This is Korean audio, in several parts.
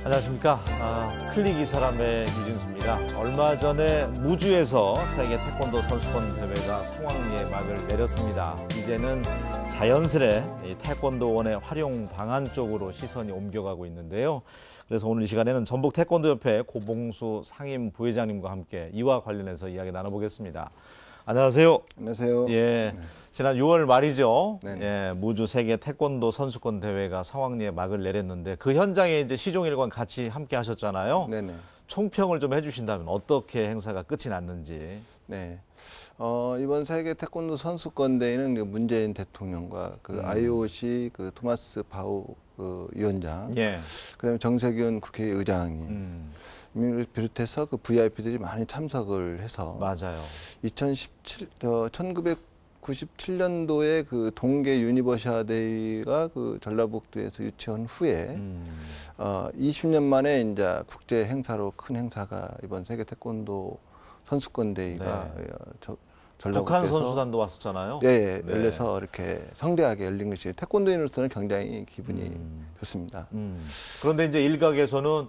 안녕하십니까. 클릭 이 사람의 이준수입니다. 얼마 전에 무주에서 세계 태권도 선수권 대회가 성황리에 막을 내렸습니다. 이제는 자연스레 이 태권도원의 활용 방안 쪽으로 시선이 옮겨가고 있는데요. 그래서 오늘 이 시간에는 전북 태권도협회 고봉수 상임 부회장님과 함께 이와 관련해서 이야기 나눠보겠습니다. 안녕하세요. 안녕하세요. 예, 지난 6월 말이죠. 네네. 예, 무주 세계 태권도 선수권 대회가 성황리에 막을 내렸는데 그 현장에 이제 시종일관 같이 함께 하셨잖아요. 네네. 총평을 좀 해주신다면 어떻게 행사가 끝이 났는지. 네. 이번 세계 태권도 선수권 대회는 그 문재인 대통령과 그 IOC 그 토마스 바우 그 위원장, 예, 그다음에 정세균 국회의장님 을 비롯해서 그 VIP들이 많이 참석을 해서 맞아요. 1997년도에 그 동계 유니버시아데이가 그 전라북도에서 유치한 후에 20년 만에 이제 국제 행사로 큰 행사가 이번 세계 태권도 선수권 대회가 전라북도에서 북한 선수단도 왔었잖아요. 네, 네. 열려서 이렇게 성대하게 열린 것이 태권도인으로서는 굉장히 기분이 좋습니다. 그런데 이제 일각에서는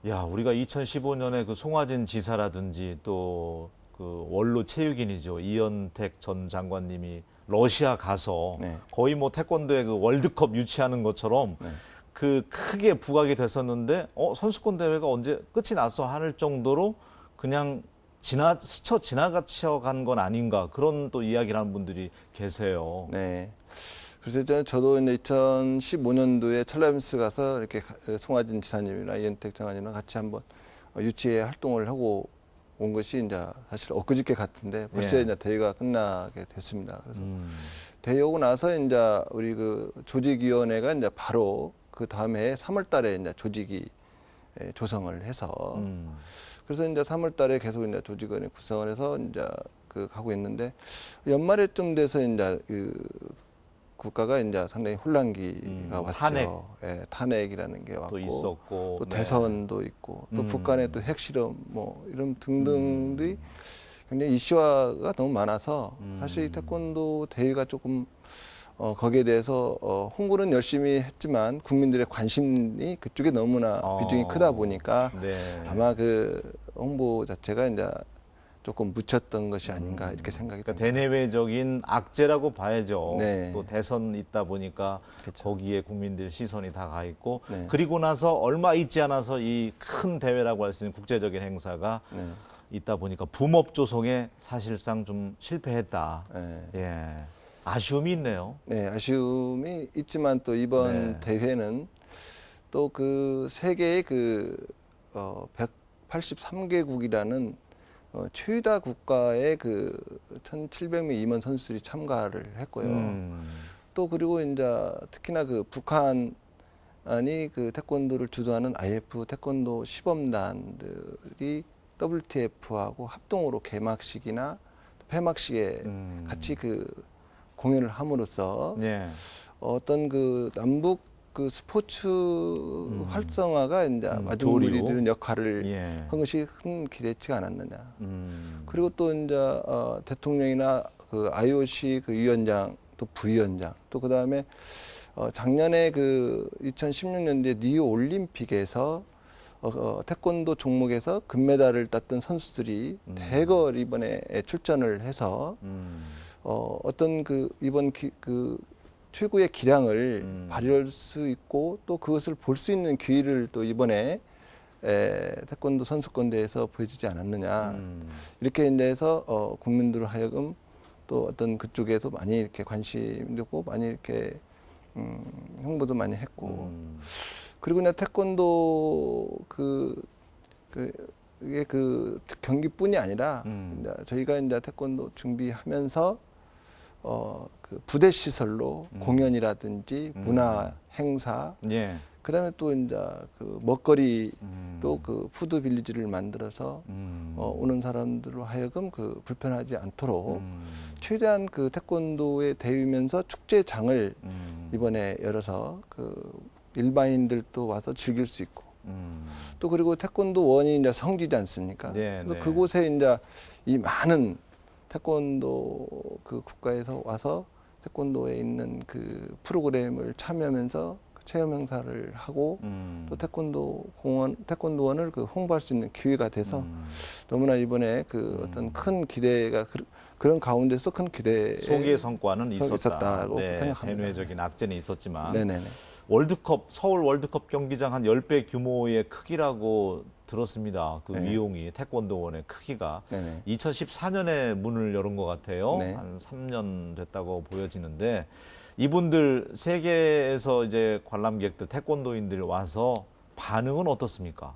야, 우리가 2015년에 그 송화진 지사라든지 또 그 원로 체육인이죠. 이현택 전 장관님이 러시아 가서 네. 거의 뭐 태권도의 그 월드컵 유치하는 것처럼 네. 그 크게 부각이 됐었는데 선수권 대회가 언제 끝이 났어 할 정도로 그냥 스쳐 지나간 건 아닌가 그런 또 이야기를 하는 분들이 계세요. 네. 그래서 저도 이제 2015년도에 찰나임스 가서 이렇게 송화진 지사님이나 이현택 장관님이랑 같이 한번 유치회 활동을 하고 온 것이 이제 사실 엊그저께 같은데 벌써 예. 이제 대회가 끝나게 됐습니다. 그래서 대회 오고 나서 이제 우리 그 조직위원회가 이제 바로 그 다음 해 3월달에 이제 조직이 조성을 해서 그래서 이제 3월달에 계속 이제 조직원이 구성을 해서 이제 그 가고 있는데 연말에쯤 돼서 이제 그 국가가 이제 상당히 혼란기가 왔죠. 탄핵. 예, 탄핵이라는 게 왔고 또 있었고 또 네. 대선도 있고 또 북한의 또 핵실험 뭐 이런 등등들이 굉장히 이슈화가 너무 많아서 사실 이 태권도 대회가 조금 거기에 대해서 홍보는 열심히 했지만 국민들의 관심이 그쪽에 너무나 비중이 크다 보니까 네. 아마 그 홍보 자체가 이제 조금 묻혔던 것이 아닌가 이렇게 생각이 그러니까 듭니다. 대내외적인 악재라고 봐야죠. 네. 또 대선 있다 보니까 그렇죠. 거기에 국민들 시선이 다 가 있고 네. 그리고 나서 얼마 있지 않아서 이 큰 대회라고 할 수 있는 국제적인 행사가 네. 있다 보니까 붐업 조성에 사실상 좀 실패했다. 네. 예, 아쉬움이 있네요. 네, 아쉬움이 있지만 또 이번 대회는 또 그 세계의 그 183개국이라는 최다 국가의 그 1,700명 임원 선수들이 참가를 했고요. 또 그리고 이제 특히나 그 북한이 그 태권도를 주도하는 IF 태권도 시범단들이 WTF하고 합동으로 개막식이나 폐막식에 같이 그 공연을 함으로써 예. 어떤 그 남북 그 스포츠 활성화가 이제 마중물이되는 역할을 예. 한 것이 큰 기대치가 않았느냐. 그리고 또 이제 대통령이나 그 IOC 그 위원장 또 부위원장 또 그다음에 작년에 그 2016년도에 리우 올림픽에서 태권도 종목에서 금메달을 땄던 선수들이 대거 이번에 출전을 해서 어떤 그 이번 그 최고의 기량을 발휘할 수 있고 또 그것을 볼 수 있는 기회를 또 이번에 태권도 선수권 대회에서 보여주지 않았느냐 이렇게 해서 국민들 하여금 또 어떤 그쪽에서 많이 이렇게 관심 있고 많이 이렇게 홍보도 많이 했고 그리고 이제 태권도 이게 그 경기뿐이 아니라 이제 저희가 이제 태권도 준비하면서 그 부대 시설로 공연이라든지 문화 행사, 예. 그다음에 또 이제 그 먹거리 또 그 푸드 빌리지를 만들어서 오는 사람들로 하여금 그 불편하지 않도록 최대한 그 태권도에 대위면서 축제장을 이번에 열어서 그 일반인들도 와서 즐길 수 있고 또 그리고 태권도 원이 이제 성지지 않습니까? 네, 그래서 네. 그곳에 이제 이 많은 태권도 그 국가에서 와서 태권도에 있는 그 프로그램을 참여하면서 체험 행사를 하고 또 태권도원을 그 홍보할 수 있는 기회가 돼서 너무나 이번에 그 어떤 큰 기대가 그런 가운데서 큰 기대 소기의 성과는 있었다고 네, 생각합니다. 대뇌적인 악재는 있었지만 네네네. 월드컵 서울 월드컵 경기장 한 10배 규모의 크기라고 들었습니다. 그 네. 위용이 태권도원의 크기가 네네. 2014년에 문을 열은 것 같아요. 네. 한 3년 됐다고 보여지는데 이분들 세계에서 이제 관람객들 태권도인들이 와서 반응은 어떻습니까?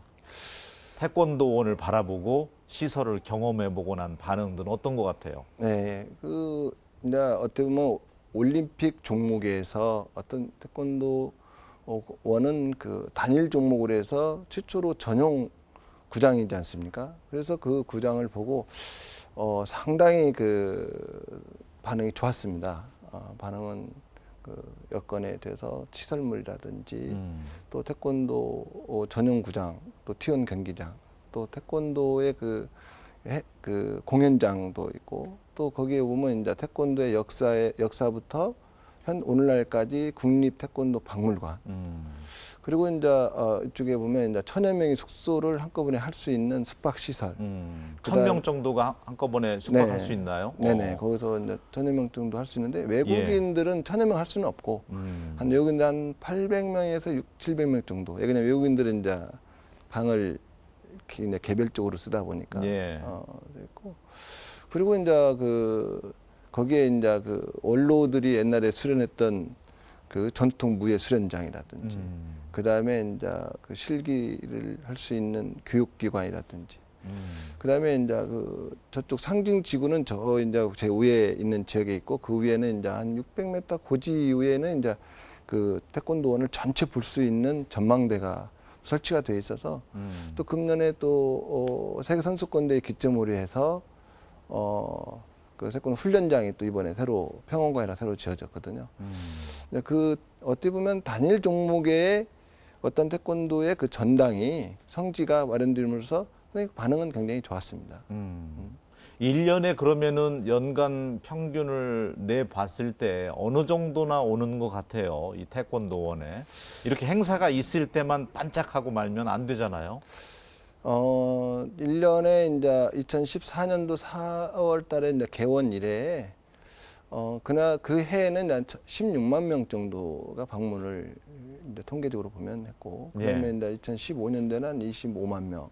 태권도원을 바라보고 시설을 경험해보고 난 반응들은 어떤 것 같아요? 네, 이제 어떻게 보면 올림픽 종목에서 어떤 태권도 원은 그 단일 종목으로 해서 최초로 전용 구장이지 않습니까? 그래서 그 구장을 보고 상당히 그 반응이 좋았습니다. 반응은 그 여건에 대해서 시설물이라든지 또 태권도 전용 구장, 또 T1 경기장, 또 태권도의 그 공연장도 있고 또 거기에 보면 이제 태권도의 역사부터 오늘날까지 국립 태권도 박물관 그리고 이제 이쪽에 보면 이제 1000여 명의 숙소를 한꺼번에 할 수 있는 숙박 시설. 1000명 정도가 한꺼번에 숙박할 네. 수 있나요? 네네. 거기서 이제 1000여 명 정도 할 수 있는데 외국인들은 1000여 명 할 수는 없고 한 외국인들 한 800명에서 700명 정도. 왜냐면 외국인들은 이제 방을 이제 개별적으로 쓰다 보니까 됐고. 그리고 이제 거기에 이제 그 원로들이 옛날에 수련했던 그 전통 무예 수련장이라든지 그 다음에 이제 그 실기를 할 수 있는 교육기관이라든지 그 다음에 이제 저쪽 상징 지구는 이제 제 위에 있는 지역에 있고 그 위에는 이제 한 600m 고지 위에는 이제 그 태권도원을 전체 볼 수 있는 전망대가 설치가 돼 있어서 또 금년에 또 세계 선수권대회 기점으로 해서 그 태권도 훈련장이 또 이번에 평원관이라 새로 지어졌거든요. 어떻게 보면 단일 종목의 어떤 태권도의 그 전당이 성지가 마련됨으로써 반응은 굉장히 좋았습니다. 1년에 그러면은 연간 평균을 내봤을 때 어느 정도나 오는 것 같아요. 이 태권도원에. 이렇게 행사가 있을 때만 반짝하고 말면 안 되잖아요. 1년에 이제 2014년도 4월 달에 이제 개원 이래 그날 그 해에는 한 16만 명 정도가 방문을 이제 통계적으로 보면 했고, 그다음에 이제 2015년도에는 한 25만 명.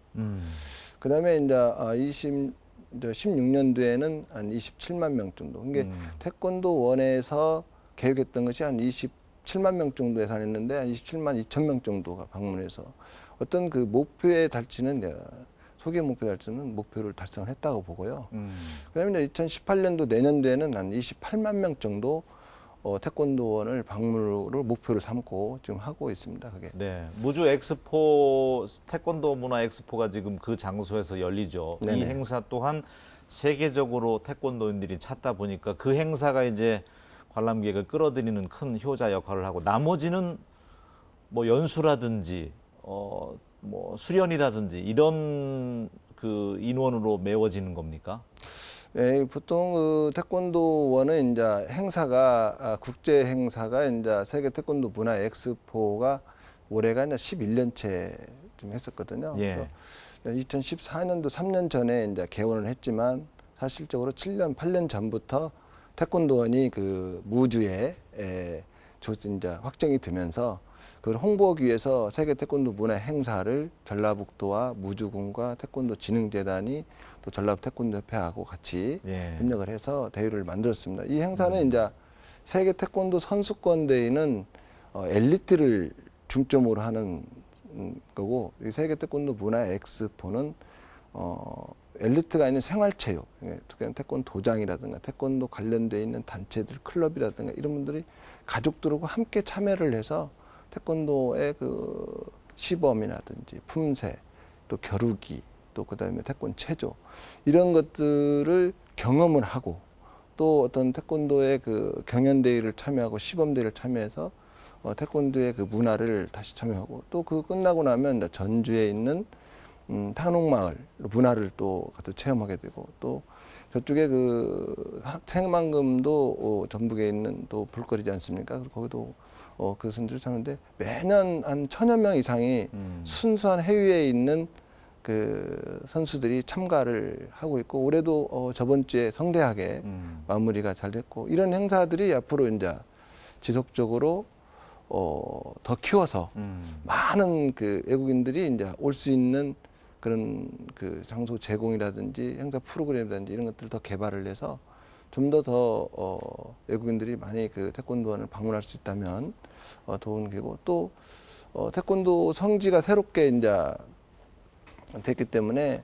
그다음에 이제 16년도에는 한 27만 명 정도. 그게 태권도 원에서 계획했던 것이 한 27만 명 정도 예상했는데 한 27만 2천 명 정도가 방문해서 어떤 그 목표에 달치는 소개 목표 달치는 목표를 달성을 했다고 보고요. 그다음에 이제 2018년도 내년도에는 한 28만 명 정도 태권도원을 방문으로 목표로 삼고 지금 하고 있습니다. 그게. 네, 무주 엑스포 태권도 문화 엑스포가 지금 그 장소에서 열리죠. 네네. 이 행사 또한 세계적으로 태권도인들이 찾다 보니까 그 행사가 이제 관람객을 끌어들이는 큰 효자 역할을 하고 나머지는 뭐 연수라든지 뭐 수련이라든지 이런 그 인원으로 메워지는 겁니까? 네, 보통 그 태권도원은 이제 행사가 국제 행사가 이제 세계 태권도 문화 엑스포가 올해가 이제 11년째 좀 했었거든요. 예. 2014년도 3년 전에 이제 개원을 했지만 사실적으로 7년, 8년 전부터 태권도원이 그 무주에 이제 확정이 되면서 그걸 홍보하기 위해서 세계 태권도 문화 행사를 전라북도와 무주군과 태권도 진흥재단이 또 전라북 태권도 협회하고 같이 협력을 해서 대회를 만들었습니다. 이 행사는 이제 세계 태권도 선수권 대회는 엘리트를 중점으로 하는 거고, 이 세계 태권도 문화 엑스포는 엘리트가 아닌 생활체육, 특히 태권도 도장이라든가 태권도 관련되어 있는 단체들, 클럽이라든가 이런 분들이 가족들하고 함께 참여를 해서 태권도의 그 시범이라든지 품새, 또 겨루기, 또 그다음에 태권 체조 이런 것들을 경험을 하고 또 어떤 태권도의 그 경연 대회를 참여하고 시범 대회를 참여해서 태권도의 그 문화를 다시 참여하고 또 그 끝나고 나면 전주에 있는 탄옥마을 문화를 또 가서 체험하게 되고 또 저쪽에 그 생만금도 전북에 있는 또 볼거리지 않습니까? 거기도 그 선수들을 찾는데 매년 한 1,000여 명 이상이 순수한 해외에 있는 그 선수들이 참가를 하고 있고 올해도 저번 주에 성대하게 마무리가 잘 됐고 이런 행사들이 앞으로 이제 지속적으로 더 키워서 많은 그 외국인들이 이제 올 수 있는 그런 그 장소 제공이라든지 행사 프로그램이라든지 이런 것들을 더 개발을 해서 좀 더 외국인들이 많이 그 태권도원을 방문할 수 있다면 좋은 기고 또 태권도 성지가 새롭게 이제 됐기 때문에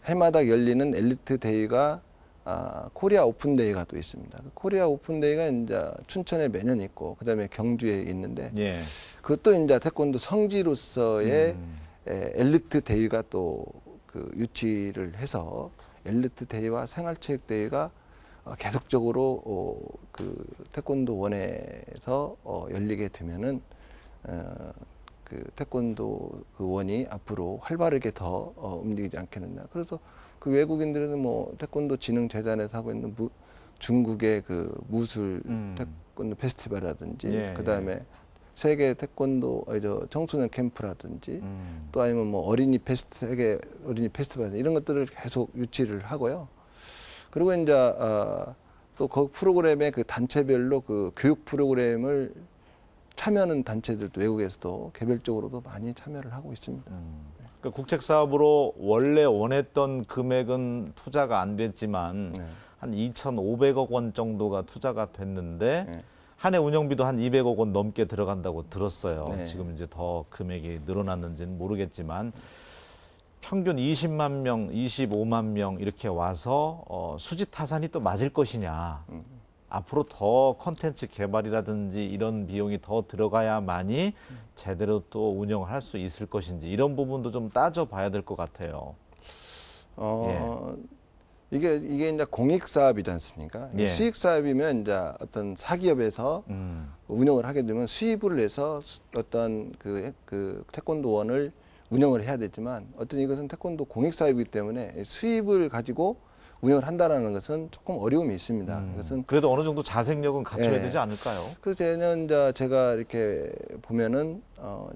해마다 열리는 엘리트 대회가 코리아 오픈 대회가 또 있습니다. 코리아 오픈 대회가 이제 춘천에 매년 있고 그다음에 경주에 있는데 예. 그것도 이제 태권도 성지로서의 엘리트 대회가 또 그 유치를 해서 엘리트 대회와 생활체육 대회가 계속적으로 그 태권도 원에서 열리게 되면은 그 태권도 그 원이 앞으로 활발하게 더 움직이지 않겠느냐. 그래서 그 외국인들은 뭐 태권도 진흥 재단에서 하고 있는 중국의 그 무술 태권도 페스티벌이라든지 예, 그다음에 세계 태권도 청소년 캠프라든지 또 아니면 뭐 세계 어린이 페스티벌 이런 것들을 계속 유치를 하고요. 그리고 이제 또 그 프로그램의 그 단체별로 그 교육 프로그램을 참여하는 단체들도 외국에서도 개별적으로도 많이 참여를 하고 있습니다. 그러니까 국책 사업으로 원래 원했던 금액은 투자가 안 됐지만 네. 한 2,500억 원 정도가 투자가 됐는데 네. 한 해 운영비도 한 200억 원 넘게 들어간다고 들었어요. 네. 지금 이제 더 금액이 늘어났는지는 모르겠지만 평균 20만 명, 25만 명 이렇게 와서 수지 타산이 또 맞을 것이냐. 앞으로 더 컨텐츠 개발이라든지 이런 비용이 더 들어가야만이 제대로 또 운영을 할 수 있을 것인지 이런 부분도 좀 따져봐야 될 것 같아요. 이게 이제 공익 사업이지 않습니까? 예. 수익 사업이면 이제 어떤 사기업에서 운영을 하게 되면 수입을 내서 어떤 그 태권도원을 운영을 해야 되지만 어떤 이것은 태권도 공익 사업이기 때문에 수입을 가지고 운영을 한다라는 것은 조금 어려움이 있습니다. 이것은 그래도 어느 정도 자생력은 갖춰야 예. 되지 않을까요? 그래서 저는 이제 제가 이렇게 보면은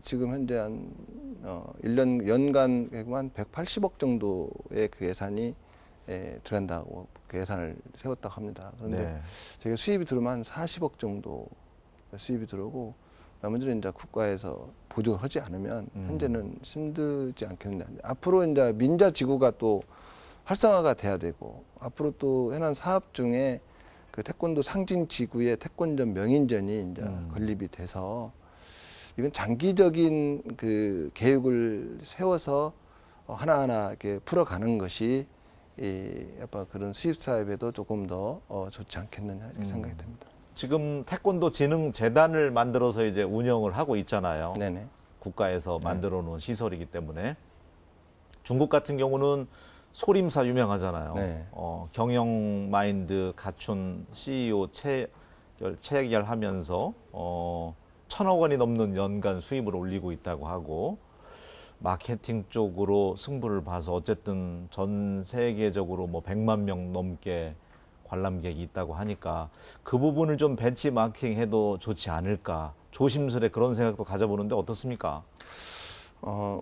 지금 현재 한 1년 연간 한 180억 정도의 그 예산이 들어간다고 그 예산을 세웠다고 합니다. 그런데 네. 제가 수입이 들어오면 한 40억 정도 수입이 들어오고 나머지는 이제 국가에서 보조를 하지 않으면 현재는 힘들지 않겠느냐. 앞으로 이제 민자 지구가 또 활성화가 돼야 되고 앞으로 또 해난 사업 중에 그 태권도 상징 지구의 태권전 명인전이 이제 건립이 돼서 이건 장기적인 그 계획을 세워서 하나하나 이렇게 풀어가는 것이 아빠 그런 수입 사업에도 조금 더 좋지 않겠느냐 이렇게 생각이 됩니다. 지금 태권도 진흥 재단을 만들어서 이제 운영을 하고 있잖아요. 네네. 국가에서 만들어 놓은 시설이기 때문에 중국 같은 경우는 소림사 유명하잖아요. 네. 경영 마인드 갖춘 CEO 체결하면서 1,000억 원이 넘는 연간 수입을 올리고 있다고 하고 마케팅 쪽으로 승부를 봐서 어쨌든 전 세계적으로 뭐 100만 명 넘게 관람객이 있다고 하니까 그 부분을 좀 벤치마킹해도 좋지 않을까 조심스레 그런 생각도 가져보는데 어떻습니까?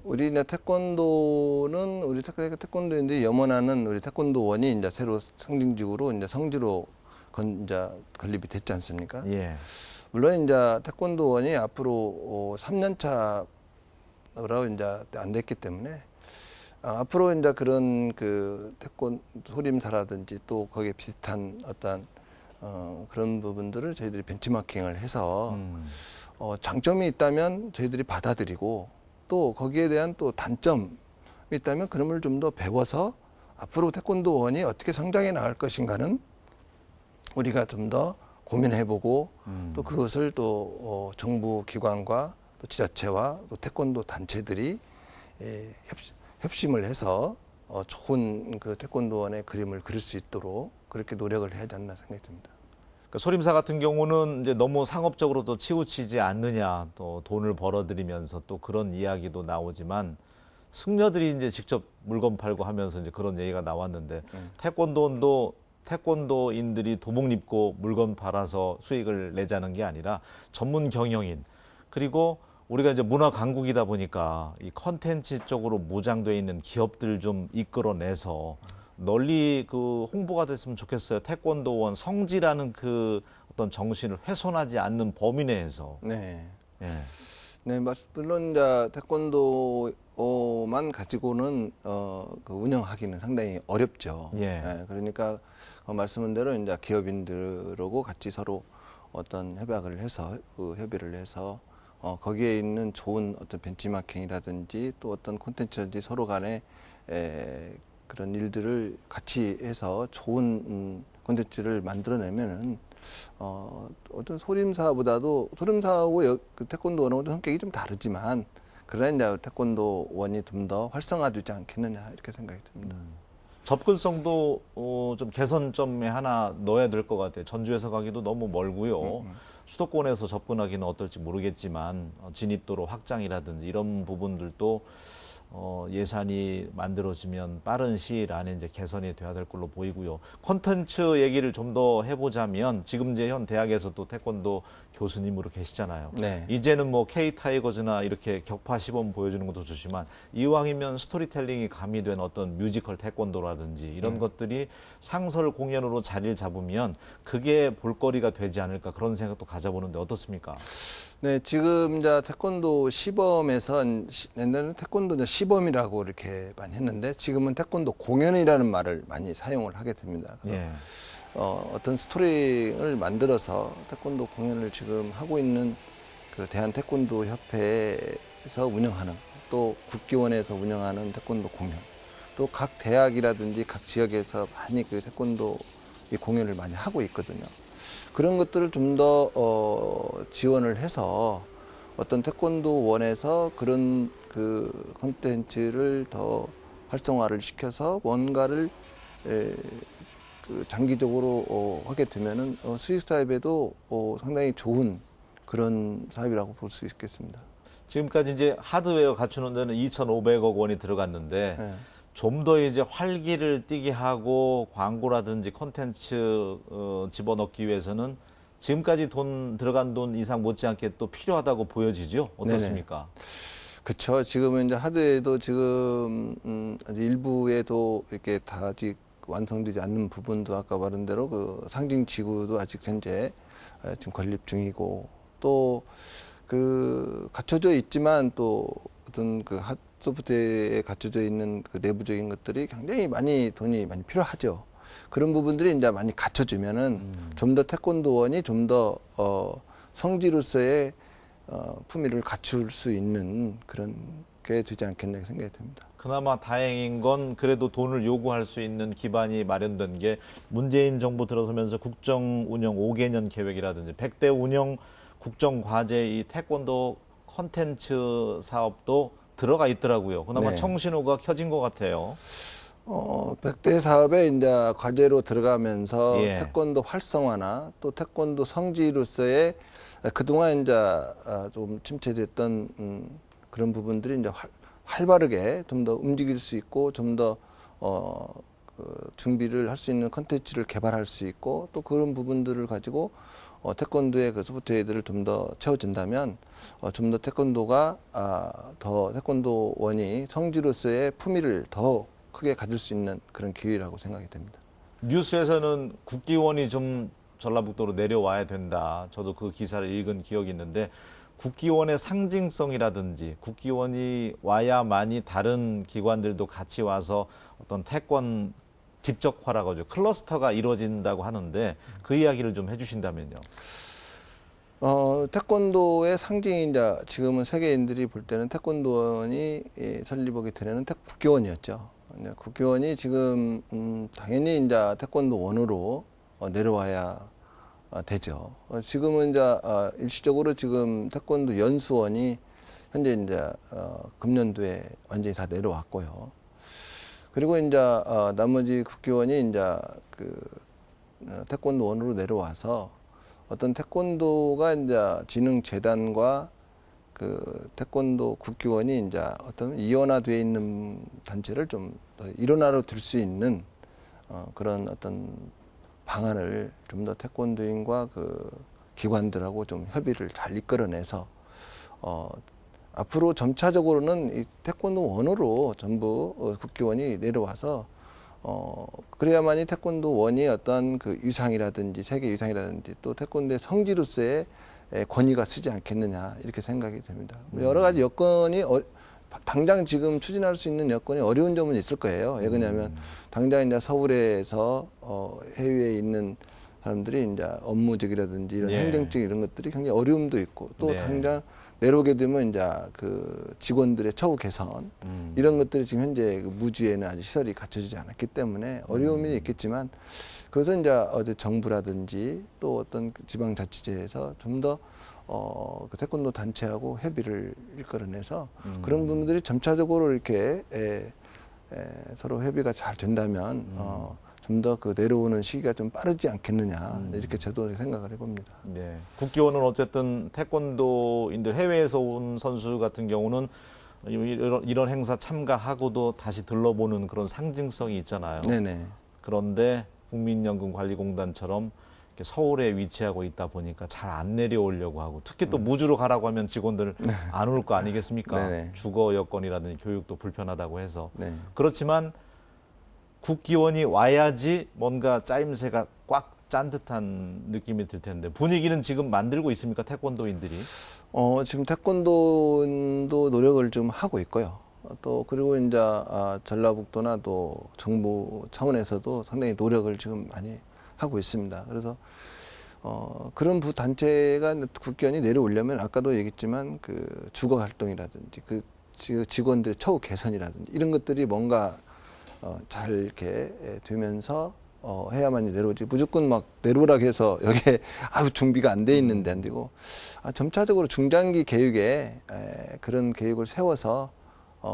우리네 태권도는 우리 태권도인들이 염원하는 우리 태권도원이 이제 새로 상징적으로 이제 성지로 이제 건립이 됐지 않습니까? 예. 물론 이제 태권도원이 앞으로 3년 차라고 이제 안 됐기 때문에 앞으로 이제 그런 그 태권 소림사라든지 또 거기에 비슷한 어떤 그런 부분들을 저희들이 벤치마킹을 해서 장점이 있다면 저희들이 받아들이고 또 거기에 대한 또 단점이 있다면 그럼을 좀 더 배워서 앞으로 태권도원이 어떻게 성장해 나갈 것인가는 우리가 좀 더 고민해보고 또 그것을 또 정부 기관과 또 지자체와 또 태권도 단체들이 협심을 해서 좋은 그 태권도원의 그림을 그릴 수 있도록 그렇게 노력을 해야 하지 않나 생각이 듭니다. 그러니까 소림사 같은 경우는 이제 너무 상업적으로 또 치우치지 않느냐, 또 돈을 벌어들이면서 또 그런 이야기도 나오지만 승려들이 이제 직접 물건 팔고 하면서 이제 그런 얘기가 나왔는데 태권도원도 태권도인들이 도복 입고 물건 팔아서 수익을 내자는 게 아니라 전문 경영인, 그리고 우리가 이제 문화 강국이다 보니까 이 컨텐츠 쪽으로 무장돼 있는 기업들 좀 이끌어내서 널리 그 홍보가 됐으면 좋겠어요. 태권도원 성지라는 그 어떤 정신을 훼손하지 않는 범위 내에서. 네. 예. 네, 물론 이제 태권도만 가지고는 그 운영하기는 상당히 어렵죠. 예. 그러니까 말씀한 대로 이제 기업인들하고 같이 서로 어떤 협약을 해서 그 협의를 해서 거기에 있는 좋은 어떤 벤치마킹이라든지 또 어떤 콘텐츠라든지 서로 간에 그런 일들을 같이 해서 좋은 콘텐츠를 만들어내면은 어떤 소림사보다도 소림사하고 그 태권도원하고 성격이 좀 다르지만 그러나 이제 태권도원이 좀 더 활성화되지 않겠느냐 이렇게 생각이 듭니다. 접근성도 좀 개선점에 하나 넣어야 될 것 같아요. 전주에서 가기도 너무 멀고요. 수도권에서 접근하기는 어떨지 모르겠지만 진입도로 확장이라든지 이런 부분들도 예산이 만들어지면 빠른 시일 안에 이제 개선이 돼야 될 걸로 보이고요. 콘텐츠 얘기를 좀 더 해보자면 지금 이제 현 대학에서도 태권도 교수님으로 계시잖아요. 네. 이제는 뭐 K-타이거즈나 이렇게 격파 시범 보여주는 것도 좋지만 이왕이면 스토리텔링이 가미된 어떤 뮤지컬 태권도라든지 이런 것들이 상설 공연으로 자리를 잡으면 그게 볼거리가 되지 않을까 그런 생각도 가져보는데 어떻습니까? 네, 지금 이제 태권도 시범에서 옛날에는 태권도 이제 시범이라고 이렇게 많이 했는데 지금은 태권도 공연이라는 말을 많이 사용을 하게 됩니다. 그래서 예. 어떤 스토리를 만들어서 태권도 공연을 지금 하고 있는 그 대한 태권도 협회에서 운영하는 또 국기원에서 운영하는 태권도 공연 또 각 대학이라든지 각 지역에서 많이 그 태권도 이 공연을 많이 하고 있거든요. 그런 것들을 좀 더 지원을 해서 어떤 태권도원에서 그런 그 콘텐츠를 더 활성화를 시켜서 뭔가를 그 장기적으로 하게 되면은 수익 사업에도 상당히 좋은 그런 사업이라고 볼 수 있겠습니다. 지금까지 이제 하드웨어 갖추는 데는 2,500억 원이 들어갔는데 네. 좀 더 이제 활기를 띠게 하고 광고라든지 콘텐츠 집어넣기 위해서는 지금까지 들어간 돈 이상 못지않게 또 필요하다고 보여지죠? 어떻습니까? 그렇죠. 지금은 이제 하드웨어도 지금 아직 일부에도 이렇게 다 아직 완성되지 않는 부분도 아까 말한 대로 그 상징 지구도 아직 현재 지금 건립 중이고 또 그 갖춰져 있지만 또 어떤 그 소프트웨어에 갖춰져 있는 그 내부적인 것들이 굉장히 돈이 많이 필요하죠. 그런 부분들이 이제 많이 갖춰지면은 좀 더 태권도원이 좀 더 성지로서의 품위를 갖출 수 있는 그런 게 되지 않겠나 생각이 듭니다. 그나마 다행인 건 그래도 돈을 요구할 수 있는 기반이 마련된 게 문재인 정부 들어서면서 국정 운영 5개년 계획이라든지 100대 운영 국정 과제 이 태권도 콘텐츠 사업도 들어가 있더라고요. 그나마 네. 청신호가 켜진 것 같아요. 100대 사업에 이제 과제로 들어가면서 예. 태권도 활성화나 또 태권도 성지로서의 그동안 이제 좀 침체됐던 그런 부분들이 이제 활발하게 좀 더 움직일 수 있고 좀 더 그 준비를 할 수 있는 컨텐츠를 개발할 수 있고 또 그런 부분들을 가지고 태권도의 그 소프트웨어들을 좀 더 채워진다면 좀 더 태권도가 더 태권도원이 성지로서의 품위를 더 크게 가질 수 있는 그런 기회라고 생각이 됩니다. 뉴스에서는 국기원이 좀 전라북도로 내려와야 된다. 저도 그 기사를 읽은 기억이 있는데 국기원의 상징성이라든지 국기원이 와야만이 다른 기관들도 같이 와서 어떤 태권 집적화라고 하죠. 클러스터가 이루어진다고 하는데 그 이야기를 좀 해주신다면요. 태권도의 상징이 이제 지금은 세계인들이 볼 때는 태권도원이 설립하게 되는 국기원이었죠. 국기원이 지금 당연히 이제 태권도원으로 내려와야 되죠. 지금은 이제 일시적으로 지금 태권도 연수원이 현재 이제 금년도에 완전히 다 내려왔고요. 그리고 이제 나머지 국기원이 이제 그 태권도원으로 내려와서 어떤 태권도가 이제 진흥재단과 그 태권도 국기원이 이제 어떤 이원화되어 있는 단체를 좀 더 일원화로 들 수 있는 그런 어떤 방안을 좀 더 태권도인과 그 기관들하고 좀 협의를 잘 이끌어내서 앞으로 점차적으로는 이 태권도 원으로 전부 국기원이 내려와서 그래야만이 태권도 원이 어떤 그 위상이라든지 세계 위상이라든지 또 태권도의 성지로서의 권위가 쓰지 않겠느냐 이렇게 생각이 됩니다. 여러 가지 여건이 당장 지금 추진할 수 있는 여건이 어려운 점은 있을 거예요. 왜 그러냐면 당장 이제 서울에서 해외에 있는 사람들이 이제 업무직이라든지 이런 예. 행정직 이런 것들이 굉장히 어려움도 있고 또 네. 당장 내려오게 되면 이제 그 직원들의 처우 개선 이런 것들이 지금 현재 그 무주에는 아직 시설이 갖춰지지 않았기 때문에 어려움이 있겠지만 그것은 이제 정부라든지 또 어떤 지방자치제에서 좀 더 그 태권도 단체하고 협의를 이끌어내서 그런 부분들이 점차적으로 이렇게 서로 협의가 잘 된다면 좀 더 그 내려오는 시기가 좀 빠르지 않겠느냐 이렇게 저도 생각을 해봅니다. 네. 국기원은 어쨌든 태권도인들 해외에서 온 선수 같은 경우는 이런 행사 참가하고도 다시 들러보는 그런 상징성이 있잖아요. 네네. 그런데 국민연금관리공단처럼 이렇게 서울에 위치하고 있다 보니까 잘 안 내려오려고 하고 특히 또 무주로 가라고 하면 직원들 안 올 거 아니겠습니까? 네네. 주거 여건이라든지 교육도 불편하다고 해서 네. 그렇지만 국기원이 와야지 뭔가 짜임새가 꽉 짠 듯한 느낌이 들 텐데 분위기는 지금 만들고 있습니까? 태권도인들이? 지금 태권도도 노력을 좀 하고 있고요. 또 그리고 이제 전라북도나 또 정부 차원에서도 상당히 노력을 지금 많이 하고 있습니다. 그래서 그런 단체가 국기원이 내려오려면 아까도 얘기했지만 그 주거 활동이라든지 그 직원들의 처우 개선이라든지 이런 것들이 뭔가 잘 이렇게 되면서 해야만이 내려오지 무조건 막 내려오라고 해서 여기에 준비가 안 돼 있는데 안 되고 점차적으로 중장기 계획에 그런 계획을 세워서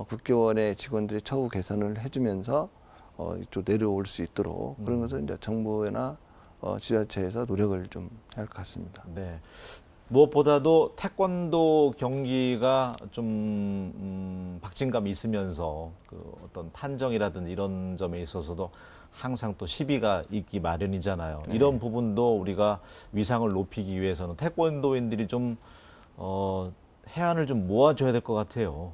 국기원의 직원들이 처우 개선을 해주면서 이쪽 내려올 수 있도록 그런 것은 이제 정부나 지자체에서 노력을 좀 할 것 같습니다. 네. 무엇보다도 태권도 경기가 좀 박진감이 있으면서 그 어떤 판정이라든지 이런 점에 있어서도 항상 또 시비가 있기 마련이잖아요. 네. 이런 부분도 우리가 위상을 높이기 위해서는 태권도인들이 좀 해안을 좀 모아줘야 될 것 같아요.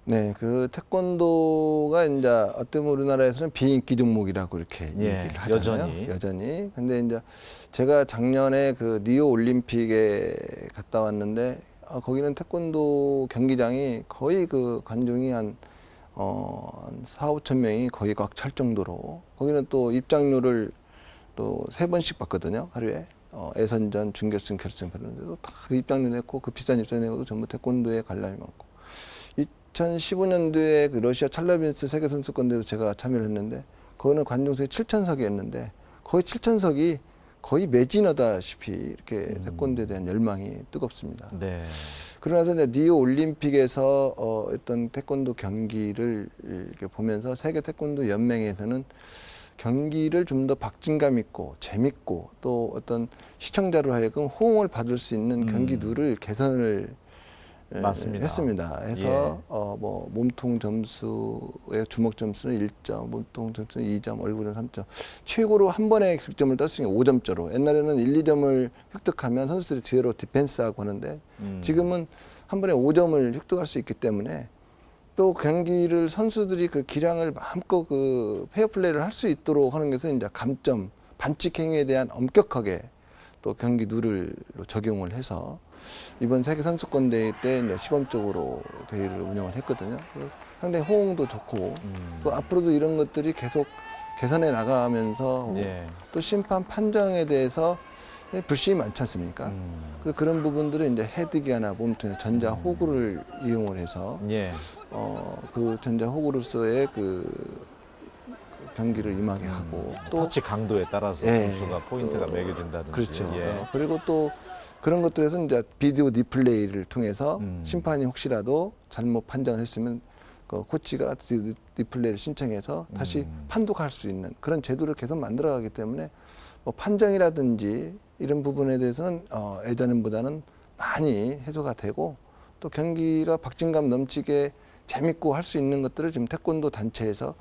네, 그 태권도가 이제 어떻게 보면 우리나라에서는 비인기 종목이라고 이렇게 얘기를 하잖아요. 여전히. 근데 이제 제가 작년에 그 리오 올림픽에 갔다 왔는데 거기는 태권도 경기장이 거의 그 관중이 한 4, 5천 명이 거의 꽉 찰 정도로 거기는 또 입장료를 또 3번씩 받거든요, 하루에. 예선전, 준결승, 결승 그러는데도 다 그 입장료 냈고 그 비싼 입장료 내고도 전부 태권도에 관람이 많고. 2015년도에 그 러시아 찰라빈스 세계선수권대회도 제가 참여를 했는데 거기는 관중석이 7,000석이었는데 거의 7,000석이 거의 매진하다시피 이렇게 태권도에 대한 열망이 뜨겁습니다. 네. 그러나서 이제 리오 올림픽에서 어떤 태권도 경기를 이렇게 보면서 세계 태권도 연맹에서는 경기를 좀 더 박진감 있고 재밌고 또 어떤 시청자로 하여금 호응을 받을 수 있는 경기 룰을 개선을 맞습니다. 했습니다. 해서 뭐 몸통 점수의 주먹 점수는 1점, 몸통 점수는 2점, 얼굴은 3점. 최고로 한 번에 득점을 떴으니까 5점짜로. 옛날에는 1, 2점을 획득하면 선수들이 뒤로 디펜스하고 하는데 지금은 한 번에 5점을 획득할 수 있기 때문에 또 경기를 선수들이 그 기량을 마음껏 그 페어플레이를 할 수 있도록 하는 것은 이제 감점, 반칙 행위에 대한 엄격하게 또 경기 룰을 적용을 해서 이번 세계 선수권 대회 때 이제 시범적으로 대회를 운영을 했거든요. 상당히 호응도 좋고 또 앞으로도 이런 것들이 계속 개선해 나가면서 예. 또 심판 판정에 대해서 불신이 많지 않습니까? 그래서 그런 부분들은 이제 헤드기어나 몸통에 전자 호구를 이용을 해서 예. 그 전자 호구로서의 그 경기를 임하게 하고 또 터치 강도에 따라서 예, 선수가 포인트가 또 매겨진다든지. 그렇죠. 예. 그리고 또 그런 것들에서 이제 비디오 리플레이를 통해서 심판이 혹시라도 잘못 판정을 했으면 그 코치가 리플레이를 신청해서 다시 판독할 수 있는 그런 제도를 계속 만들어가기 때문에 뭐 판정이라든지 이런 부분에 대해서는 예전보다는 많이 해소가 되고 또 경기가 박진감 넘치게 재밌고 할 수 있는 것들을 지금 태권도 단체에서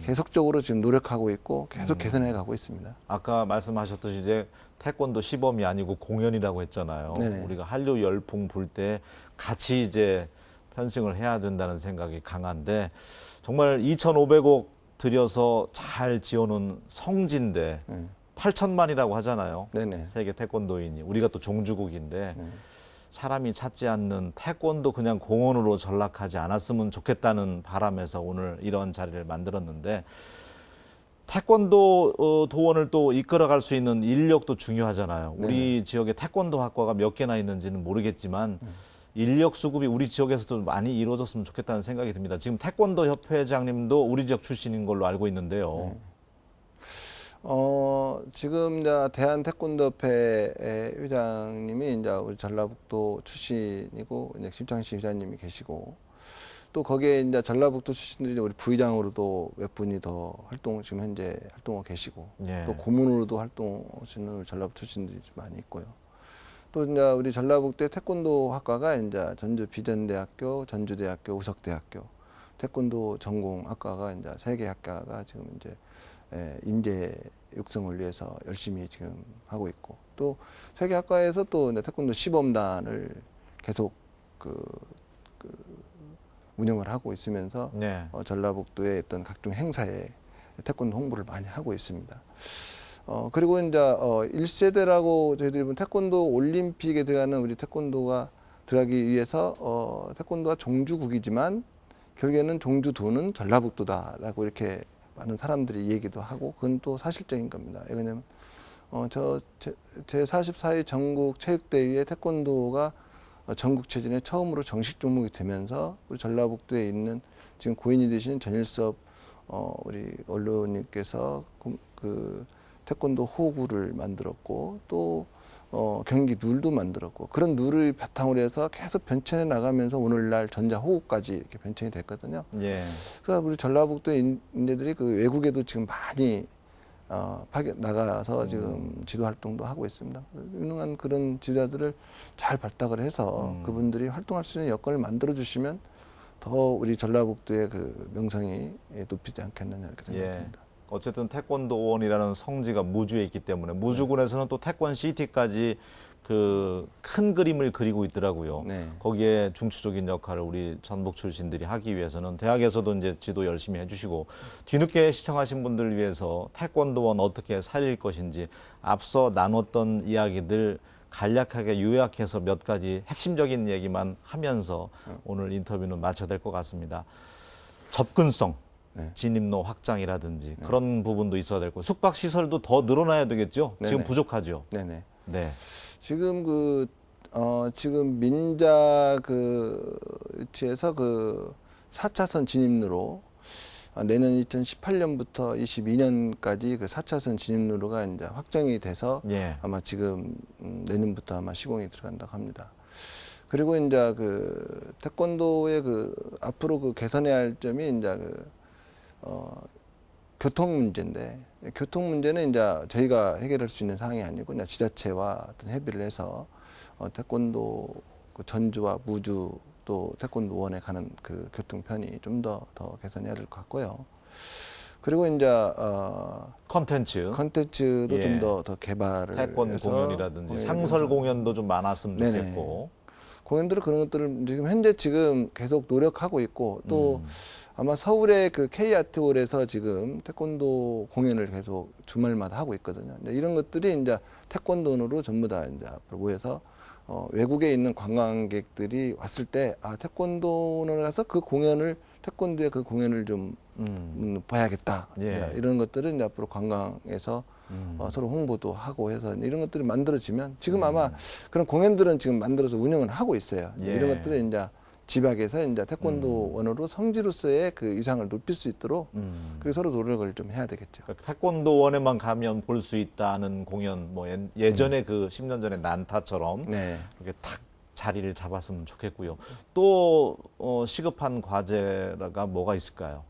계속적으로 지금 노력하고 있고 계속 개선해 가고 있습니다. 아까 말씀하셨듯이 이제 태권도 시범이 아니고 공연이라고 했잖아요. 네네. 우리가 한류 열풍 불 때 같이 이제 편승을 해야 된다는 생각이 강한데 정말 2,500억 들여서 잘 지어놓은 성지인데 8천만이라고 하잖아요. 네네. 세계 태권도인이. 우리가 또 종주국인데 사람이 찾지 않는 태권도 그냥 공원으로 전락하지 않았으면 좋겠다는 바람에서 오늘 이런 자리를 만들었는데 태권도 도원을 또 이끌어갈 수 있는 인력도 중요하잖아요. 우리 지역에 태권도 학과가 몇 개나 있는지는 모르겠지만 인력 수급이 우리 지역에서도 많이 이루어졌으면 좋겠다는 생각이 듭니다. 지금 태권도 협회장님도 우리 지역 출신인 걸로 알고 있는데요. 지금 이제 대한 태권도협회 회장님이 이제 우리 전라북도 출신이고 이제 심창시 회장님이 계시고 또 거기에 이제 전라북도 출신들이 우리 부의장으로도 몇 분이 더 지금 현재 활동하고 계시고 예. 또 고문으로도 활동하시는 전라북도 출신들이 많이 있고요. 또 이제 우리 전라북도의 태권도 학과가 이제 전주 비전대학교, 전주대학교, 우석대학교 태권도 전공 학과가 이제 3개 학과가 지금 이제 인재 육성을 위해서 열심히 지금 하고 있고 또 3개 학과에서 또 이제 태권도 시범단을 계속 운영을 하고 있으면서 네. 전라북도의 어떤 각종 행사에 태권도 홍보를 많이 하고 있습니다. 그리고 이제 1세대라고 저희들이 보면 태권도 올림픽에 들어가는 우리 태권도가 들어가기 위해서 태권도가 종주국이지만 결국에는 종주도는 전라북도다라고 이렇게 많은 사람들이 얘기도 하고 그건 또 사실적인 겁니다. 왜냐하면 제 44회 전국 체육대회에 태권도가 전국체전에 처음으로 정식 종목이 되면서 우리 전라북도에 있는 지금 고인이 되신 전일섭 우리 언론님께서 그 태권도 호구를 만들었고 또 경기 룰도 만들었고 그런 룰을 바탕으로 해서 계속 변천해 나가면서 오늘날 전자호구까지 이렇게 변천이 됐거든요. 예. 그래서 우리 전라북도의 인재들이 그 외국에도 지금 많이 나가서 지금 지도 활동도 하고 있습니다. 유능한 그런 지도자들을 잘 발탁을 해서 그분들이 활동할 수 있는 여건을 만들어 주시면 더 우리 전라북도의 그 명성이 높이지 않겠느냐 이렇게 생각합니다. 어쨌든 태권도원이라는 성지가 무주에 있기 때문에 무주군에서는 또 태권시티까지 그 큰 그림을 그리고 있더라고요. 네. 거기에 중추적인 역할을 우리 전북 출신들이 하기 위해서는 대학에서도 이제 지도 열심히 해주시고 뒤늦게 시청하신 분들을 위해서 태권도원 어떻게 살릴 것인지 앞서 나눴던 이야기들 간략하게 요약해서 몇 가지 핵심적인 얘기만 하면서 오늘 인터뷰는 마쳐야 될 것 같습니다. 접근성. 네. 진입로 확장이라든지 그런 부분도 있어야 될 거고 숙박 시설도 더 늘어나야 되겠죠. 네네. 지금 부족하죠. 네네. 네. 지금 지금 민자 위치에서 4차선 진입로로 내년 2018년부터 22년까지 그 4차선 진입로가 이제 확정이 돼서 예. 아마 지금 내년부터 아마 시공이 들어간다고 합니다. 그리고 이제 태권도의 앞으로 개선해야 할 점이 이제 교통 문제인데 교통 문제는 이제 저희가 해결할 수 있는 사항이 아니고 그냥 지자체와 어떤 협의를 해서 태권도 전주와 무주 또 태권도원에 가는 그 교통편이 좀 더 개선해야 될 것 같고요. 그리고 이제 컨텐츠도 예. 좀 더 개발을 태권 해서 공연이라든지 상설 공연도 좀 많았으면 네네. 좋겠고. 공연들은 그런 것들을 지금 계속 노력하고 있고 또 아마 서울의 K아트홀에서 지금 태권도 공연을 계속 주말마다 하고 있거든요. 이런 것들이 이제 태권도원으로 전부 다 이제 앞으로 모여서 외국에 있는 관광객들이 왔을 때 태권도원을 가서 태권도의 그 공연을 좀 봐야겠다. 예. 이런 것들은 이제 앞으로 관광에서 서로 홍보도 하고 해서 이런 것들이 만들어지면 지금 아마 그런 공연들은 지금 만들어서 운영을 하고 있어요. 예. 이런 것들은 이제 지방에서 이제 태권도원으로 성지로서의 그 위상을 높일 수 있도록 그리고 서로 노력을 좀 해야 되겠죠. 그러니까 태권도원에만 가면 볼 수 있다는 공연 뭐 예전에 10년 전에 난타처럼 네. 이렇게 탁 자리를 잡았으면 좋겠고요. 또 시급한 과제가 뭐가 있을까요?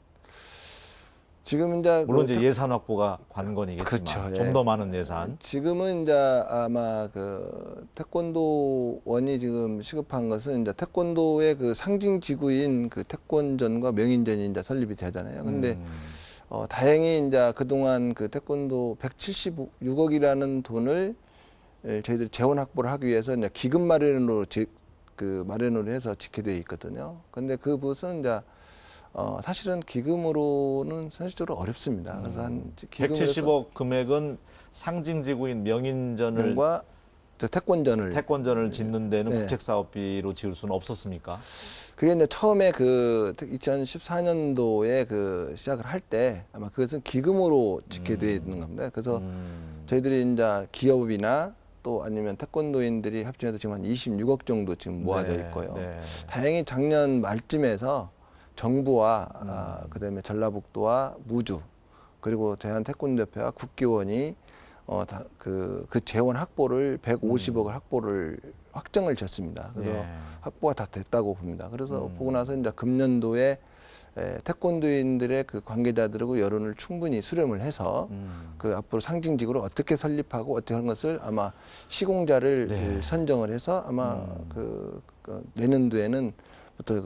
지금 이제 물론 그 이제 예산 확보가 관건이겠지만 그렇죠, 예. 좀 더 많은 예산. 지금은 이제 아마 그 태권도원이 지금 시급한 것은 이제 태권도의 그 상징 지구인 그 태권전과 명인전이 이제 설립이 되잖아요. 근데 다행히 이제 그동안 그 태권도 176억이라는 돈을 저희들이 재원 확보를 하기 위해서 이제 기금 마련으로 마련을 해서 지켜되어 있거든요. 근데 그 부분은 이제 사실은 기금으로는 현실적으로 어렵습니다. 그래서 한 170억 금액은 상징지구인 명인전을 과 태권전을 짓는 데는 네. 국책사업비로 지을 수는 없었습니까? 그게 이제 처음에 그 2014년도에 그 시작을 할 때 아마 그것은 기금으로 짓게 되어 있는 겁니다. 그래서 저희들이 이제 기업이나 또 아니면 태권도인들이 합치면서 지금 한 26억 정도 지금 모아져 네, 있고요. 네. 다행히 작년 말쯤에서 정부와 그다음에 전라북도와 무주 그리고 대한태권도협회와 국기원이 그 재원 확보를 150억을 확보를 확정을 졌습니다. 그래서 네. 확보가 다 됐다고 봅니다. 그래서 보고 나서 이제 금년도에 태권도인들의 그 관계자들하고 여론을 충분히 수렴을 해서 그 앞으로 상징직으로 어떻게 설립하고 어떻게 하는 것을 아마 시공자를 네. 선정을 해서 아마 그 내년도에는 부터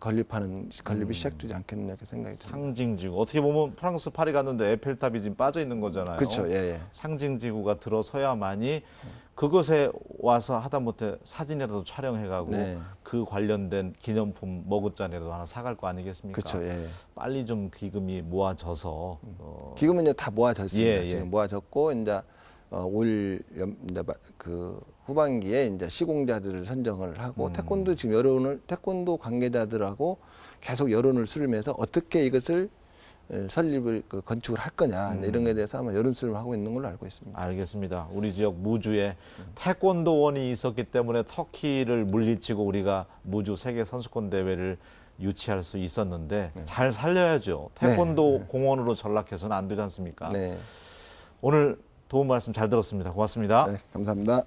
건립이 시작되지 않겠느냐 이렇게 생각이 듭니다. 상징지구. 어떻게 보면 프랑스 파리 갔는데 에펠탑이 지금 빠져 있는 거잖아요. 그렇죠. 예. 상징지구가 들어서야만이 그곳에 와서 하다못해 사진이라도 촬영해가고 네. 그 관련된 기념품 머그잔이라도 하나 사갈 거 아니겠습니까? 그렇죠. 예. 빨리 좀 기금이 모아져서 기금은 이제 다 모아졌습니다. 예, 예. 지금 모아졌고 이제 이제 그 후반기에 이제 시공자들을 선정을 하고 태권도 지금 태권도 관계자들하고 계속 여론을 수렴해서 어떻게 이것을 설립을 건축을 할 거냐 이런 것에 대해서 아마 여론 수렴을 하고 있는 걸로 알고 있습니다. 알겠습니다. 우리 지역 무주에 태권도원이 있었기 때문에 터키를 물리치고 우리가 무주 세계 선수권 대회를 유치할 수 있었는데 잘 살려야죠. 태권도 공원으로 전락해서는 안 되지 않습니까? 네. 오늘 도움 말씀 잘 들었습니다. 고맙습니다. 네, 감사합니다.